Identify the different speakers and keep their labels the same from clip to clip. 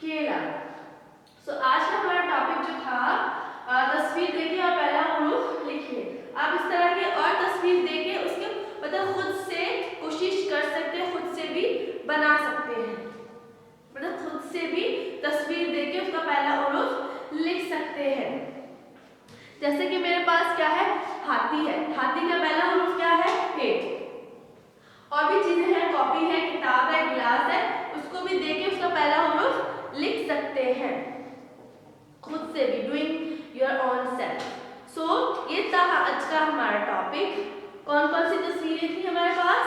Speaker 1: केला। आज का हमारा टॉपिक जो था तस्वीर देखिए और पहला हुरूफ लिखिए। आप इस तरह के और तस्वीर देके उसके मतलब खुद से कोशिश कर सकते हैं, खुद से भी बना सकते हैं, मतलब खुद से भी तस्वीर देके उसका पहला हुरूफ लिख सकते हैं। जैसे कि मेरे पास क्या है, हाथी है, हाथी का पहला हुरूफ क्या है, हे। और भी चीजें हैं, कॉपी है, किताब है, गिलास है, उसको भी देके उसका पहला हुरूफ लिख सकते हैं खुद से भी, डूइंग योर ओन सेल्फ। ये था आज का हमारा टॉपिक। कौन कौन सी तस्वीरें थी हमारे पास,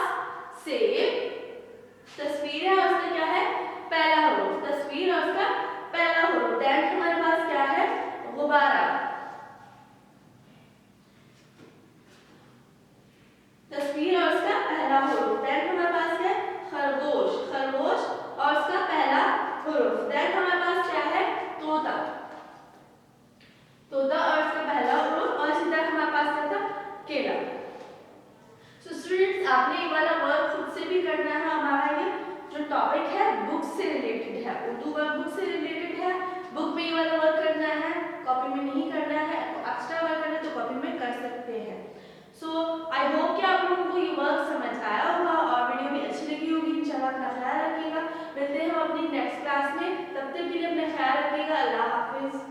Speaker 1: सेब, तस्वीर है और उसका क्या है, पहला हुरूफ, तस्वीर और उसका पहला हुरूफ। देन हमारे पास क्या है, गुब्बारा, तस्वीर और उसका पहला हुरूफ। देन हमारे पास है खरगोश, खरगोश और उसका पहला हुरूफ। देन हमारे पास क्या है, तोता, तोता और उसका पहला हुरूफ। और इसी तरह हमारे पास क्या था, केला। स्टूडेंट्स, आपने ये वाला वर्क खुद से भी करना है। हमारा ये जो टॉपिक है बुक से रिलेटेड है, उर्दू वर्क बुक से रिलेटेड है। बुक में ये वाला वर्क करना है, कॉपी में नहीं करना है। एक्स्ट्रा वर्क करना है तो कॉपी में कर सकते हैं। आई होप कि आप लोगों को ये वर्क समझ आया होगा और वीडियो भी अच्छी लगी होगी। इंशाल्लाह अपना ख्याल रखिएगा। मिलते हैं हम अपनी नेक्स्ट क्लास में, तब तक के लिए अपना ख्याल रखिएगा। अल्लाह हाफिज।